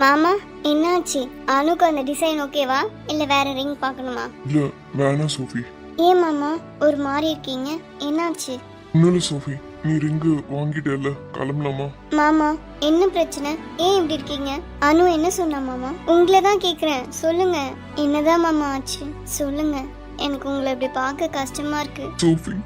மாமா என்னாச்சு? அனுக்கு அந்த டிசைன் ஓகேவா இல்ல வேற ரிங் பார்க்கணுமா? இல்ல வேணாம் சோஃபி. ஏன் மாமா ஒரு மாதிரி இருக்கீங்க? என்னாச்சு? ஒன்னும் சோஃபி, நீ ரிங்கு வாங்கிட்டல, கிளம்பலாமா? மாமா என்ன பிரச்சனை? ஏன் இப்படி இருக்கீங்க? அனு என்ன சொன்னா மாமா? உங்களை தான் கேக்குறேன், சொல்லுங்க. என்னதான் மாமா ஆச்சு சொல்லுங்க. எனக்கு உங்களை இப்படி பார்க்க கஷ்டமா இருக்கு. சோஃபி,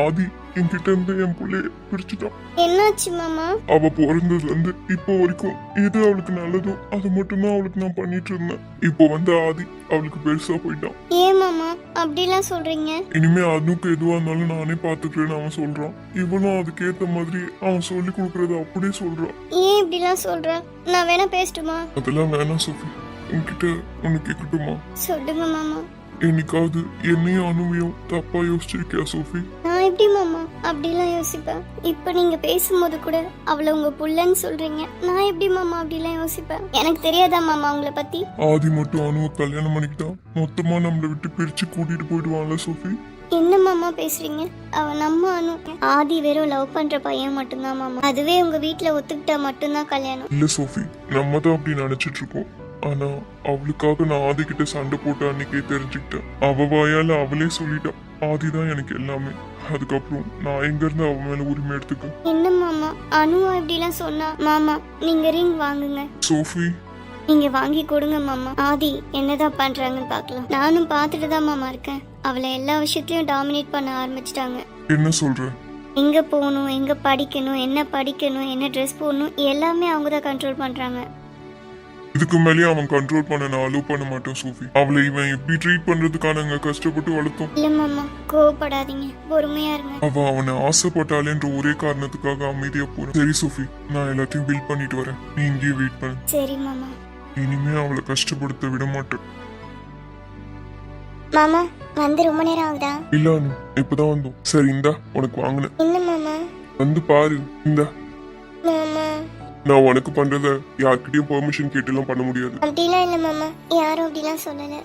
ஆதி என்கிட்ட இருந்து என் புள்ளைய பிரிச்சுட்டான். என்னாச்சு மாமா? அவ பிறந்ததுல இருந்து இப்போ வரைக்கும் எது அவளுக்கு நல்லதோ அது மட்டும்தான் அவளுக்கு நான் பண்ணிட்டு இருந்தேன். இப்போ வந்து ஆதி அவளுக்கு பெருசா போயிட்டான். ஏன் மாமா அப்படிலாம் சொல்றீங்க? இனிமே அனுக்கு எதுவா இருந்தாலும் நானே பாத்துக்கிறேன்னு அவன் சொல்றான். இவனும் அதுக்கேத்த மாதிரி அவன் சொல்லி கொடுக்கறத அப்படியே சொல்றான். ஏன் இப்படிலாம் சொல்ற? நான் வேணா பேசட்டுமா? அதெல்லாம் வேணாம் சோஃபி, உன்கிட்ட ஒண்ணு கேட்கட்டுமா? சொல்லுங்க மாமா. என்னைக்காவது என்னையும் அனுவையும் தப்பா யோசிச்சிருக்கியா சோஃபி? நான் எப்படி மாமா அப்படிலாம் யோசிப்பேன்? இப்ப நீங்க பேசும்போது கூட அவளை உங்க புள்ளன்னு சொல்றீங்க. நான் எப்படி மாமா அப்படிலாம் யோசிப்பேன்? எனக்கு தெரியாதா மாமா உங்களை பத்தி? ஆதி மட்டும் அனுவை கல்யாணம் பண்ணிக்கிட்டான் மொத்தமா நம்மளை விட்டு பிரிச்சு கூட்டிட்டு போயிடுவான்ல சோஃபி? என்ன மாமா பேசுறீங்க? அவ நம்ம அனு. ஆதி வெறும் லவ் பண்ற பையன் மட்டும்தான் மாமா. அதுவே உங்க வீட்டுல ஒத்துக்கிட்டா மட்டும்தான் கல்யாணம். இல்ல சோஃபி, நம்ம தான் அப்படி நினைச்சிட்டு இருக்கோம். ஆனா அவளுக்காக நான் ஆதி கிட்ட சண்டை போட்டு அன்னைக்கே தெரிஞ்சுக்கிட்டேன். அவ வாயால அவளே சொல்லிட்டான், ஆதிதான் எனக்கு எல்லாமே. அதுக்கப்புறம் நான் எங்க இருந்து அவ மேல உரிமை எடுத்துக்க? என்ன மாமா அனுவா இப்படிலாம் சொன்னா? மாமா நீங்க ரிங் வாங்குங்க. சோஃபி, நீங்க வாங்கி கொடுங்க மாமா. ஆதி என்னதான் பண்றாங்கன்னு பாக்கலாம். நானும் பாத்துட்டு தான் மாமா இருக்கேன். அவளை எல்லா விஷயத்திலயும் டாமினேட் பண்ண ஆரம்பிச்சிட்டாங்க. என்ன சொல்ற? எங்க போகணும், எங்க படிக்கணும், என்ன படிக்கணும், என்ன ட்ரெஸ் போடணும், எல்லாமே அவங்க தான் கண்ட்ரோல் பண்றாங்க. இதுக்கு மேலேயும் அவன் கண்ட்ரோல் பண்ண நான் அலோவ் பண்ண மாட்டேன் சோஃபி. அவளை இவன் எப்படி ட்ரீட் பண்றதுக்கான நாங்க கஷ்டப்பட்டு வளர்த்தோம். இல்ல மாமா கோவப்படாதீங்க, பொறுமையா இருங்க. அவ அவனை ஆசைப்பட்டாளேன்ற ஒரே காரணத்துக்காக அமைதியா போறேன். சரி சோஃபி, நான் எல்லாத்தையும் பில் பண்ணிட்டு வரேன், நீ இங்கேயே வெயிட் பண்ணு. சரி மாமா. இனிமே அவளை கஷ்டப்படுத்த விட மாட்டேன். மாமா வந்து ரொம்ப நேரம் ஆகுதா? இல்ல அனு, இப்பதான் வந்தோம். சரி இந்தா உனக்கு வாங்கினேன், என்ன மாமா? வந்து பாரு. இந்தா, மாமா நான் உனக்கு பண்றத யார்கிட்டயும் பெர்மிஷன் கேட்டுலாம் பண்ண முடியாது. அப்படிலாம் இல்ல மாமா, யாரும் அப்படிலாம் சொல்லல.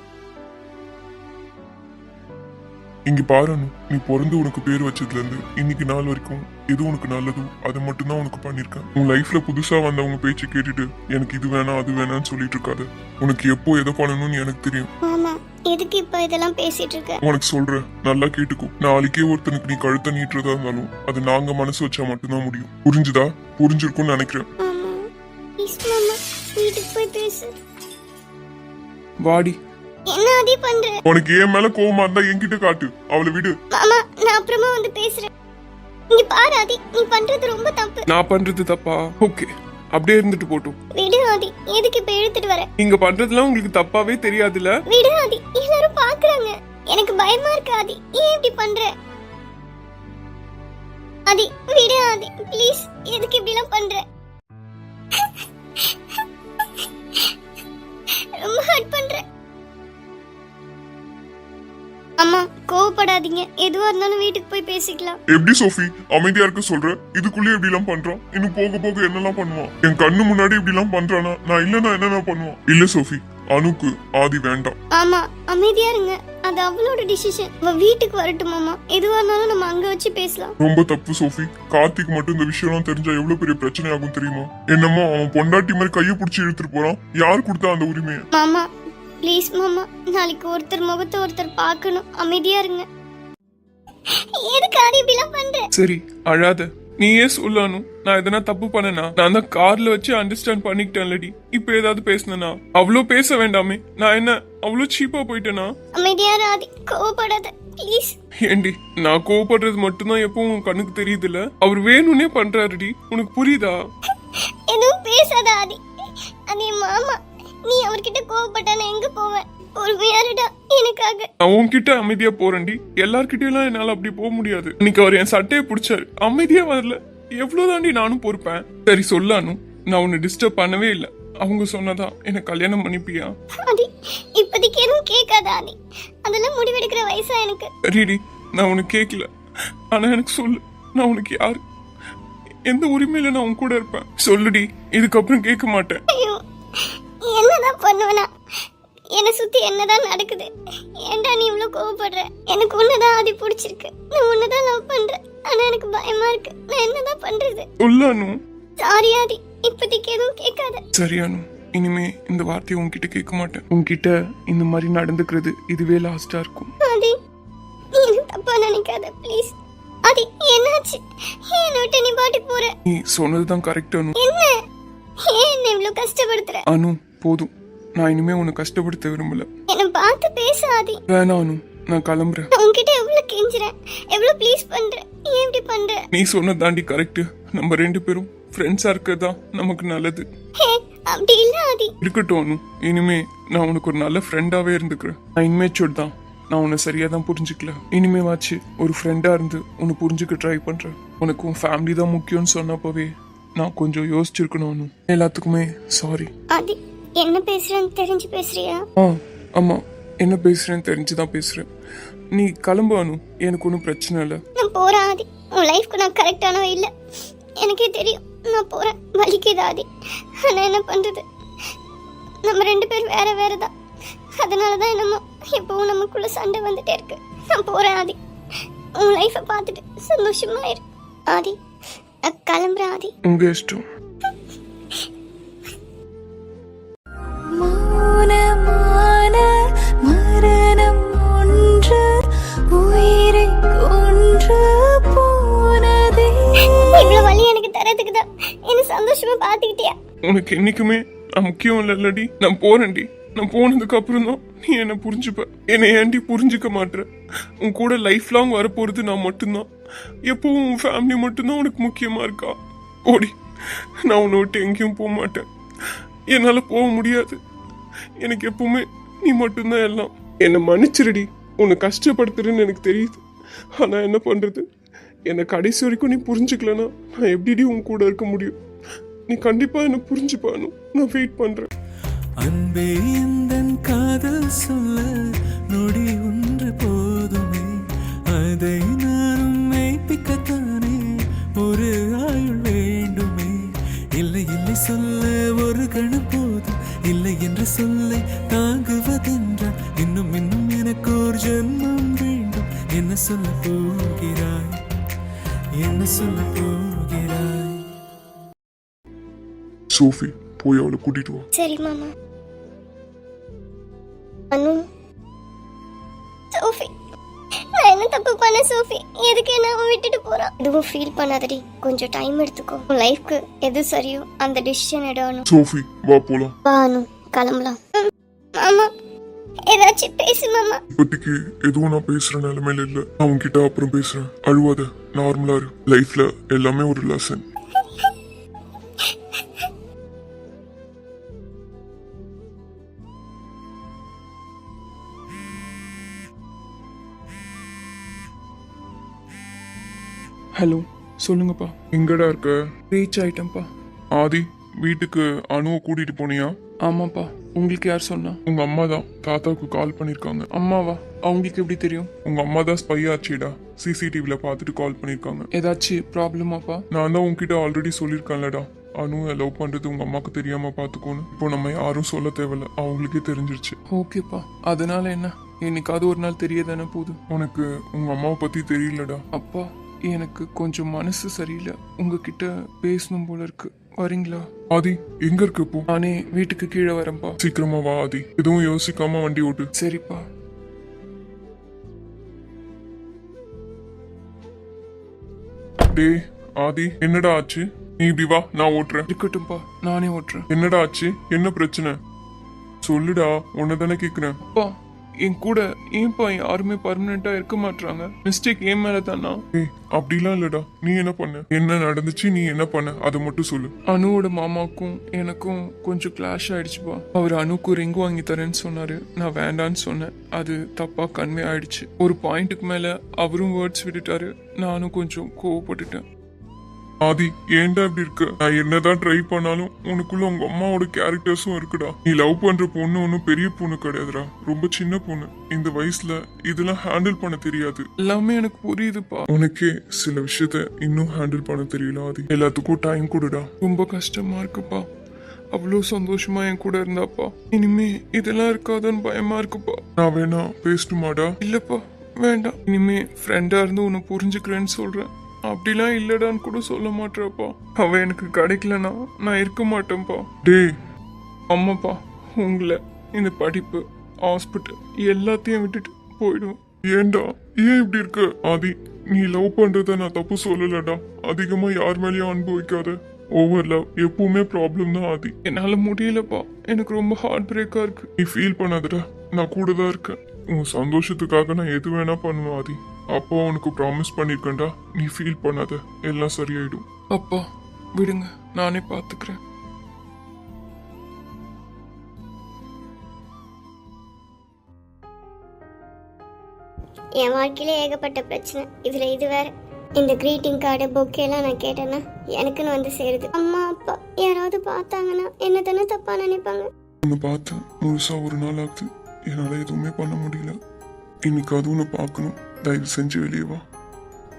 இங்க பாரு அனு, நீ பிறந்து உனக்கு பேர் வச்சதுல இருந்து இன்னைக்கு நாள் வரைக்கும் எது உனக்கு நல்லதோ அதை மட்டும்தான் உனக்கு பண்ணிருக்கேன். உன் லைஃப்ல புதுசா வந்தவங்க பேச்சு கேட்டுட்டு எனக்கு இது வேணாம் அது வேணாம்னு சொல்லிட்டு இருக்காது. உனக்கு எப்போ எதை பண்ணணும்னு எனக்கு தெரியும். மாமா எதுக்கு இப்ப இதெல்லாம் பேசிட்டு இருக்க? உனக்கு சொல்றேன், நல்லா கேட்டுக்கோ. நாளைக்கே ஒருத்தனுக்கு நீ கழுத்தை நீட்டுறதா இருந்தாலும் அது நாங்க மனசு வச்சா மட்டும்தான் முடியும். புரிஞ்சுதா? புரிஞ்சிருக்கும்னு நினைக்கிறேன். மாமா ப்ளீஸ் மாமா, வீட்டுக்கு போய் பேசு. வாடி. என்ன ஆதி பண்ற? உனக்கு ஏன் மேல கோவமா இருந்தா என்கிட்ட காட்டு, அவளை விடு. மாமா நான் அப்புறமா வந்து பேசுறேன். இங்க பாரு ஆதி, நீ பண்றது ரொம்ப தப்பு. நான் பண்றது தப்பா? ஓகே, அப்படியே இருந்துட்டு போட்டும். விடு ஆதி, எதுக்கு இப்ப இழுத்துட்டு வர? நீங்க பண்றதுலாம் உங்களுக்கு தப்பாவே தெரியாதுல? விடு ஆதி, எல்லாரும் பாக்குறாங்க. எனக்கு பயமா இருக்கு ஆதி, ஏன் இப்படி பண்ற? ஆதி விடு ஆதி ப்ளீஸ், எதுக்கு இப்படி எல்லாம் பண்ற? ரொம்ப ஹர்ட் பண்ற. அம்மா கோவப்படாதீங்க, எதுவா இருந்தாலும் வீட்டுக்கு போய் பேசிக்கலாம். எப்படி சோஃபி அமைதியா இருக்க சொல்ற? இதுக்குள்ளே இப்படி எல்லாம் பண்றான், இன்னும் போக போக என்னெல்லாம் பண்ணுவான்? என் கண்ணு முன்னாடி இப்படி எல்லாம் பண்றானா? நான் இல்லன்னா என்னென்ன பண்ணுவான்? இல்ல சோஃபி, அனுக்கு ஆதி வேண்டாம். ஆமா அமைதியா இருங்க, அது அவளோட டிசிஷன். அவ வீட்டுக்கு வரட்டும் மாமா, எதுவா இருந்தாலும் நம்ம அங்க வச்சு பேசலாம். ரொம்ப தப்பு சோஃபி. கார்த்திக் மட்டும் இந்த விஷயம் தெரிஞ்சா எவ்வளவு பெரிய பிரச்சனை ஆகும் தெரியுமா? என்னமோ அவன் பொண்டாட்டி மாதிரி கையை பிடிச்சி இழுத்துட்டு போறான். யார் கொடுத்தா அந்த உரிமையை? மாமா ப்ளீஸ் மாமா, நாளைக்கு ஒருத்தர் முகத்தை ஒருத்தர் பார்க்கணும், அமைதியா இருங்க. எதுக்கு ஆதி இப்படிலாம் பண்ற? சரி அழாத, நீயே சொல்லணும். நான் எதனா தப்பு பண்ணனா? நான் தான் கார்ல வச்சு அண்டர்ஸ்டாண்ட் பண்ணிக்கிட்டேன்லடி. இப்ப ஏதாவது பேசினா? அவ்வளோ பேச வேண்டாமே. நான் என்ன அவ்வளோ சீப்பா போயிட்டேனா? அமைதியா இரு ஆதி, கோவப்படாத ப்ளீஸ். ஏண்டி, நான் கோவப்படுறது மட்டும்தான் எப்பவும் உன் கண்ணுக்கு தெரியுதுல? அவர் வேணும்னே பண்றாருடி, உனக்கு புரியுதா? எதுவும் பேசாத ஆதி, அது என் மாமா. நீ அவர்கிட்ட கோவப்பட்டா நான் எங்க போவேன்? பொறுமையாருடா எனக்காக. நான் உன்கிட்ட அமைதியா போறேன்டி. எல்லார்கிட்டயும் என்னால அப்படி போக முடியாது. இன்னைக்கு அவர் என் சட்டையை பிடிச்சாரு, அமைதியா வரல. எவ்வளவுதாண்டி நானும் பொறுப்பேன். சரி சொல்லானு, நான் உன்னை டிஸ்டர்ப் பண்ணவே இல்ல. அவங்க சொன்னதா என்ன கல்யாணம் பண்ணிப்பியா? ஆதி இப்போதைக்கு எதுவும் கேட்காத ஆதி, அதெல்லாம் முடிவெடுக்கிற வயசா எனக்கு. சரிடி, நான் உனக்கு கேட்கல. ஆனா எனக்கு சொல்லு, நான் உனக்கு யாரு? எந்த உரிமையில நான் உன் கூட இருப்பேன்? சொல்லுடி, இதுக்கப்புறம் கேட்க மாட்டேன். ஐயோ என்னதான் பண்ணுவேனா? என்னை சுத்தி என்னதான் நடக்குது? ஏன்டா நீ இவ்வளவு கோவப்படுற? எனக்கு உன்னதான் ஆதி பிடிச்சிருக்கு, நான் உன்னதான் லவ் பண்றேன். ஆனா எனக்கு பயமா இருக்கு, நான் என்னதான் பண்றது? சொல்லானு. சாரி ஆதி, இப்போதைக்கு எதுவும் கேட்காத. சரியானு, இனிமே இந்த வார்த்தையை உன்கிட்ட கேட்க மாட்டேன். உன்கிட்ட இந்த மாதிரி நடந்துக்கிறது இதுவே லாஸ்டா இருக்கும். ஆதி நீ என்ன தப்பா நினைக்காத ப்ளீஸ். ஆதி என்னாச்சு? ஏன் விட்டு நீ பாட்டுக்கு போற? நீ சொன்னதுதான் கரெக்ட் அனு. என்ன ஏன் என்ன இவ்வளவு கஷ்டப்படுத்துற? அனு போதும், நான் இனிமே உன்னை கஷ்டப்படுத்த விரும்பல. என்ன பார்த்து பேச ஆதி. வேணாம் அனு, நான் கிளம்புறேன். நான் உன்கிட்ட எவ்வளவு கெஞ்சுறேன், எவ்வளவு ப்ளீஸ் பண்றேன், ஏன் இப்படி பண்ற? நீ சொன்னதாண்டி கரெக்ட். நம்ம 2 பேரும் ஃப்ரெண்ட்ஸா இருக்கதா நமக்கு நல்லது. ஹே அப்படி இல்ல ஆதி. இருக்கட்டும் அனு, இனிமே நான் உனக்கு ஒரு நல்ல ஃப்ரெண்டாவே இருந்துக்கிறேன். நான் இன்மேச்சூர் தான், நான் உன்னை சரியா தான் புரிஞ்சுக்கல. இனிமே வாச்சு ஒரு ஃப்ரெண்டா இருந்து உன்னை புரிஞ்சுக்க ட்ரை பண்றேன். உனக்கு உன் ஃபேமிலி தான் முக்கியம்னு சொன்னப்பவே நான் கொஞ்சம் யோசிச்சிருக்கணும் அனு. எல்லாத்துக்குமே சாரி. ஆதி என்ன பேசுறேன்னு தெரிஞ்சு பேசுறியா? ஆமா, என்ன பேசுறேன்னு தெரிஞ்சுதான் பேசுறேன். நீ கிளம்பு அனு, எனக்கு ஒன்றும் பிரச்சனை இல்லை. நான் போறேன் ஆதி. உன் லைஃப்க்கு நான் கரெக்டானவ இல்ல, எனக்கே தெரியும். நான் போறேன், வலிக்குது ஆதி. ஆனா என்ன பண்றது, நம்ம 2 பேரும் வேற வேற தான். அதனாலதான் என்னமோ எப்பவும் நமக்குள்ள சண்டை வந்துட்டே இருக்கு. நான் போறேன் ஆதி. உன் லைஃபை பார்த்துட்டு சந்தோஷமா இரு ஆதி. கிளம்புறேன் ஆதி. உங்க இஷ்டம். மௌனமான மரணம் ஒன்று உயிரை கொன்று போனதே. இவ்வளவு வலி எனக்கு தரதுக்கு தான் என்ன சந்தோஷமா பாத்துக்கிட்டியா? உனக்கு என்னைக்குமே நான் முக்கியம் இல்லடி. நான் போறேன்டி. நான் போனதுக்கு அப்புறம் தான் நீ என்ன புரிஞ்சுப்ப. என்னை ஏன்டி புரிஞ்சுக்க மாட்டேற? உன் கூட லைஃப் லாங் வரப்போறது நான் மட்டும்தான். எப்பவும் உன் ஃபேமிலி மட்டும்தான் உனக்கு முக்கியமா இருக்கா? ஓடி, நான் உன்னை விட்டு எங்கேயும் போக மாட்டேன். என்னால போக முடியாது. எனக்கு எப்பவுமே நீ மட்டும்தான் எல்லாம். என்னை மன்னிச்சிருடி, உன்னை கஷ்டப்படுத்துறேன்னு எனக்கு தெரியுது. ஆனா என்ன பண்றது, என்னை கடைசி வரைக்கும் நீ புரிஞ்சுக்கலன்னா நான் எப்படிடி உன் கூட இருக்க முடியும்? நீ கண்டிப்பா என்ன புரிஞ்சுப்பானு. நான் வெயிட் பண்றேன். அன்பே எந்தன் காதல் சொல்ல நொடி ஒன்று போதுமே, அதை நானும் மெய்ப்பிக்கத்தானே ஒரு ஆயுள் வேண்டுமே. இல்லை இல்லை சொல்ல ஒரு கணு போதும், இல்லை என்ற சொல்லை தாங்குவதென்றால் இன்னும் இன்னும் எனக்கு ஒரு ஜென்மம் வேண்டும். என்ன சொல்ல போகிறாய், என்ன சொல்ல போகிறாய்? சோஃபி போய் அவளை கூட்டிட்டு வா. சரி மாமா. அனு, சோஃபி நான் என்ன தப்பு பண்ண சோஃபி? எதுக்கு என்ன அவன் விட்டுட்டு போறான்? எதுவும் ஃபீல் பண்ணாதடி, கொஞ்சம் டைம் எடுத்துக்கோ. உன் லைஃப்க்கு எது சரியோ அந்த டிசிஷன் எடுக்கணும். சோஃபி வா போலாம். வா அனு, கிளம்பலாம். மாமா ஏதாச்சும் பேசு மாமா. இப்போதைக்கு எதுவும் நான் பேசுற நிலைமையில இல்ல. நான் உன்கிட்ட அப்புறம் பேசுறேன். அழுவாத, நார்மலா இரு. லைஃப்ல எல்லாமே ஒரு லெசன். ஹலோ, சொல்லுங்கப்பா. எங்கடா இருக்க? ரீச் ஆயிட்டேன்ப்பா. ஆதி, வீட்டுக்கு அணுவை கூட்டிட்டு போனியா? ஆமாப்பா. உங்களுக்கு யார் சொன்னா? உங்க அம்மா தான் தாத்தாவுக்கு கால் பண்ணிருக்காங்க. அம்மாவா? அவங்களுக்கு எப்படி தெரியும்? உங்க அம்மா தான் ஸ்பை ஆச்சுடா. சிசிடிவில பார்த்துட்டு கால் பண்ணிருக்காங்க. ஏதாச்சும் ப்ராப்ளமாப்பா? நான் தான் உன்கிட்ட ஆல்ரெடி சொல்லியிருக்கேன்லடா, அணுவை லவ் பண்றது உங்க அம்மாக்கு தெரியாம பாத்துக்கோன்னு. இப்போ நம்ம யாரும் சொல்ல தேவையில்ல, அவங்களுக்கே தெரிஞ்சிருச்சு. ஓகேப்பா. அதனால என்ன, என்னைக்காவது ஒரு நாள் தெரியதானே போகுது. உனக்கு உங்க அம்மாவை பத்தி தெரியலடா. அப்பா, எனக்கு கொஞ்சம் மனசு சரியில்லை. உங்ககிட்ட பேசணும் போல இருக்கு. வரீங்களா? ஆதி, எங்க இருக்க இப்போ? நானே வீட்டுக்கு கீழே வரேன்ப்பா. சீக்கிரமா வா ஆதி. எதுவும் யோசிக்காம வண்டி ஓட்டு. சரிப்பா. டேய் ஆதி, என்னடா ஆச்சு? நீ இப்படி வா, நான் ஓட்டுறேன். இருக்கட்டும்ப்பா, நானே ஓட்டுறேன். என்னடா ஆச்சு? என்ன பிரச்சனை? சொல்லுடா, உன்னதானே கேக்குறேன். அப்பா, என் கூட ஏன்பா யாருமே பர்மனெண்டா இருக்க மாட்டாங்க? மிஸ்டேக் ஏன் மேல தானா? ஏய், அப்படிலாம் இல்லடா. நீ என்ன பண்ண, என்ன நடந்துச்சு, நீ என்ன பண்ண, அதை மட்டும் சொல்லு. அனுவோட மாமாக்கும் எனக்கும் கொஞ்சம் கிளாஷ் ஆயிடுச்சுப்பா. அவர் அனுக்கு ரிங் வாங்கி தரேன்னு சொன்னாரு. நான் வேண்டான்னு சொன்னேன். அது தப்பா கன்வே ஆயிடுச்சு. ஒரு பாயிண்ட்டுக்கு மேல அவரும் வேர்ட்ஸ் விட்டுட்டாரு. நானும் கொஞ்சம் கோவப்பட்டுட்டேன். ஆதி, ஏன்டா இப்படி இருக்க? நான் என்னதான் ட்ரை பண்ணாலும் உனக்குள்ள உங்க அம்மாவோட கேரக்டர்ஸும் இருக்குடா. நீ லவ் பண்ற பொண்ணு ஒன்னும் பெரிய பொண்ணு கிடையாதுடா, ரொம்ப சின்ன பொண்ணு. இந்த வயசுல இதெல்லாம் ஹேண்டில் பண்ண தெரியாது. எல்லாமே எனக்கு புரியுதுப்பா. உனக்கே சில விஷயத்த இன்னும் ஹேண்டில் பண்ண தெரியல ஆதி. எல்லாத்துக்கும் டைம் கொடுடா. ரொம்ப கஷ்டமா இருக்குப்பா. அவ்வளோ சந்தோஷமா என் கூட இருந்தாப்பா. இனிமே இதெல்லாம் இருக்காதுன்னு பயமா இருக்குப்பா. நான் வேணா பேசட்டுமாடா? இல்லப்பா, வேண்டாம். இனிமே ஃப்ரெண்டா இருந்து உன்னை புரிஞ்சுக்கிறேன்னு சொல்றேன். அப்படிலாம் இல்லடான்னு கூட சொல்ல மாட்டேப்பா. அவ எனக்கு கிடைக்கலனா நான் இருக்க மாட்டேன்ப்பா. டேய், அம்மாப்பா உங்களை இந்த படிப்பு ஹாஸ்பிட்டல் எல்லாத்தையும் விட்டுட்டு போயிடுவேன். ஏன்டா ஏன் இப்படி இருக்க ஆதி? நீ லவ் பண்றத நான் தப்பு சொல்லலடா. அதிகமா யார் மேலயும் அன்பு வைக்காத. ஓவர் லவ் எப்பவுமே ப்ராப்ளம் தான் ஆதி. என்னால முடியலப்பா, எனக்கு ரொம்ப ஹார்ட் பிரேக்கா இருக்கு. நீ ஃபீல் பண்ணாதடா, நான் கூட தான் இருக்கேன். உன் சந்தோஷத்துக்காக நான் எது வேணா பண்ணுவேன் ஆதி. அப்பா உனக்கு ப்ராமிஸ் பண்ணிருக்கேன்டா. நீ ஃபீல் பண்ணாத, எல்லாம் சரியாயிடும். அப்பா விடுங்க, நானே பாத்துக்கிறேன். என் வாழ்க்கையில ஏகப்பட்ட பிரச்சனை, இதுல இது வேற. இந்த கிரீட்டிங் கார்டு பொக்கேலாம் நான் கேட்டேன்னா எனக்குன்னு வந்து சேருது. அம்மா அப்பா யாராவது பார்த்தாங்கன்னா என்ன தானே தப்பா நினைப்பாங்க. உன்னை பார்த்து முழுசா ஒரு நாள் ஆகுது. என்னால எதுவுமே பண்ண முடியல. இன்னைக்கு அது உன்னை பார்க்கணும். தயவு செஞ்சு வெளியே வா.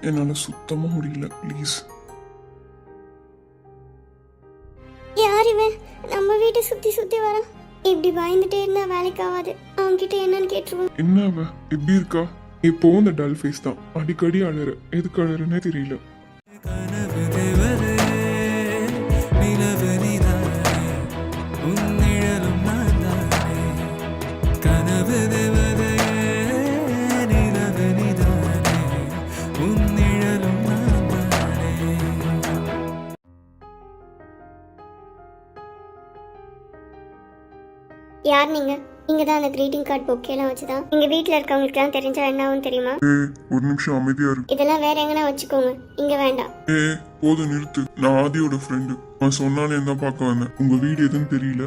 என்னால சுத்தமா முடியல, ப்ளீஸ். யார் இவன் நம்ம வீட்டை சுத்தி சுத்தி வரான்? இப்படி பயந்துட்டே இருந்தா வேலைக்கு ஆகாது. அவன்கிட்ட என்னன்னு கேட்டுருவோம். என்ன அவ எப்படி இருக்கா? இப்போவும் இந்த டல் ஃபேஸ் தான். அடிக்கடி அழற. எதுக்கு அழறனே தெரியல. கனவு தேவதே நிலவு நீதானே உன் நிழலும் நான் தானே கனவு தேவதே நிலவு நீதானே உன் நிழலும் நான் தானே. யார் நீங்க? இங்க தான் அந்த கிரீட்டிங் கார்டு பொக்கேலாம் வச்சுதான் எங்க வீட்டுல இருக்கவங்களுக்குலாம் தெரிஞ்சா என்ன ஆகும் தெரியுமா? ஒரு நிமிஷம் அமைதியா இருக்கு. இதெல்லாம் வேற எங்கன்னா வச்சுக்கோங்க, இங்க வேண்டாம். போதும் நிறுத்து. நான் ஆதியோட ஃப்ரெண்டு. அவன் சொன்னாலே தான் பார்க்க வந்தேன். உங்க வீடு எதுன்னு தெரியல,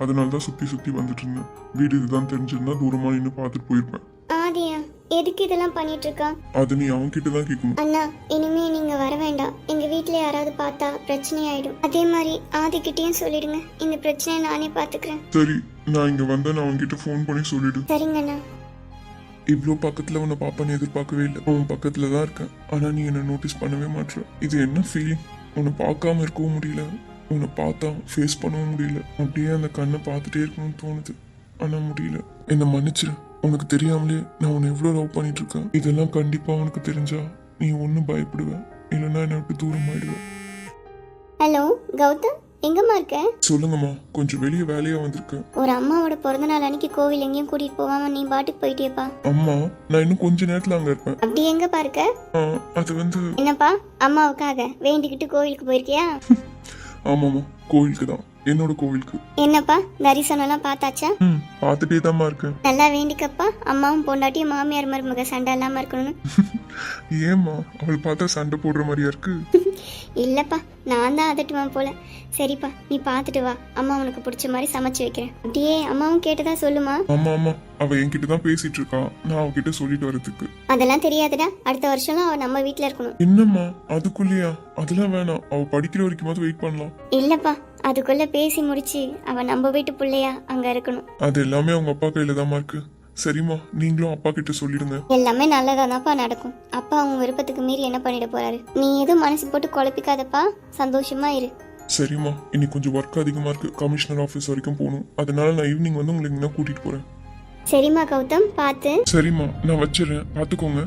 அதனாலதான் சுத்தி சுத்தி வந்துட்டு இருந்தேன். வீடு இதுதான் தெரிஞ்சிருந்தா தூரமா நின்று பார்த்துட்டு போயிருப்பேன். ஆதியா எதுக்கு இதெல்லாம் பண்ணிட்டு இருக்கா? அது நீ அவன் கிட்ட தான் கேட்கணும். அண்ணா இனிமே நீங்க வர வேண்டாம். எங்க வீட்ல யாராவது பார்த்தா பிரச்சனை ஆயிடும். அதே மாதிரி ஆதிக்கிட்டையும் சொல்லிடுங்க, இந்த பிரச்சனையை நானே பாத்துக்கிறேன். சரி, நான் இங்க வந்தேன். அவன் கிட்ட ஃபோன் பண்ணி சொல்லிடு. சரிங்கண்ணா. இவ்வளோ பக்கத்துல உன்னை பாப்பான்னு எதிர்பார்க்கவே இல்லை. அவன் பக்கத்துல தான் இருக்கேன், ஆனா நீ என்ன நோட்டீஸ் பண்ணவே மாட்டேற. இது என்ன ஃபீலிங்? உன்னை பார்க்காம இருக்கவும் முடியல, உன்னை பார்த்தா ஃபேஸ் பண்ணவும் முடியல. அப்படியே அந்த கண்ணை பார்த்துட்டே இருக்கணும்னு தோணுது, ஆனா முடியல. என்னை மன்னிச்சிரு. உனக்கு தெரியாமலே நான் உன்னை எவ்வளோ லவ் பண்ணிட்டு இருக்கேன். இதெல்லாம் கண்டிப்பா உனக்கு தெரிஞ்சா நீ ஒன்றும் பயப்படுவ, இல்லைன்னா என்னை விட்டு தூரமாயிடுவேன். ஹலோ கௌதம், எங்கம்மா இருக்க? சொல்லுங்கம்மா, கொஞ்சம் வெளியே வேலையா வந்திருக்கேன். ஒரு அம்மாவோட பிறந்த நாள் அன்னைக்கு கோவில் எங்கேயும் கூட்டிட்டு போகாம நீ பாட்டுக்கு போயிட்டியப்பா. அம்மா, நான் இன்னும் கொஞ்ச நேரத்துல அங்க இருப்பேன். அப்படி எங்கப்பா இருக்க? அது வந்து என்னப்பா அம்மாவுக்காக வேண்டிக்கிட்டு கோவிலுக்கு போயிருக்கியா? ஆமாம்மா, கோவிலுக்கு தான், என்னோட கோவிலுக்கு. என்னப்பா தரிசனம் எல்லாம் பார்த்தாச்சா? பார்த்துட்டே தான்மா இருக்கேன். நல்லா வேண்டிக்கப்பா, அம்மாவும் பொண்டாட்டியும் மாமியார் மருமக சண்டை இல்லாம இருக்கணும்னு. ஏம்மா, அவள் பார்த்தா சண்டை போடுற மாதிரியா இருக்கு? இல்லப்பா, நான் தான் அதட்டுவேன் போல. சரிப்பா, நீ பார்த்துட்டு வா, அம்மா உனக்கு பிடிச்ச மாதிரி சமைச்சு வைக்கிறேன். அப்படியே அம்மாவும் கேட்டதா சொல்லுமா. ஆமா ஆமா, அவ என்கிட்ட தான் பேசிட்டு இருக்கா. நான் அவகிட்ட சொல்லிட்டு வரதுக்கு. அதெல்லாம் தெரியாதுடா, அடுத்த வருஷம்லாம் அவ நம்ம வீட்ல இருக்கணும். என்னம்மா அதுக்குள்ளயா? அதெல்லாம் வேணாம், அவ படிக்கிற வரைக்கும் வெயிட் பண்ணலாம். இல்லப்பா, அதுக்குள்ள பேசி முடிச்சு அவ நம்ம வீட்டு பிள்ளையா அங்க இருக்கணும். அது எல்லாமே அவங்க அப்பா கையில தான் இருக்கு. சரிம்மா, நீங்களும் அப்பா கிட்ட சொல்லிடுங்க. எல்லாமே நல்லதாதான்ப்பா நடக்கும். அப்பா அவங்க விருப்பத்துக்கு மீறி என்ன பண்ணிட போறாரு? நீ எதுவும் மனசு போட்டு குழப்பிக்காதப்பா, சந்தோஷமா இரு. சரிம்மா, இன்னைக்கு கொஞ்சம் ஒர்க் அதிகமா இருக்கு. கமிஷனர் ஆஃபீஸ் வரைக்கும் போகணும். அதனால நான் ஈவினிங் வந்து உங்களுக்கு இங்கே கூட்டிட்டு போறேன். சரிம்மா கௌதம், பார்த்து. சரிம்மா, நான் வச்சிடுறேன், பாத்துக்கோங்க.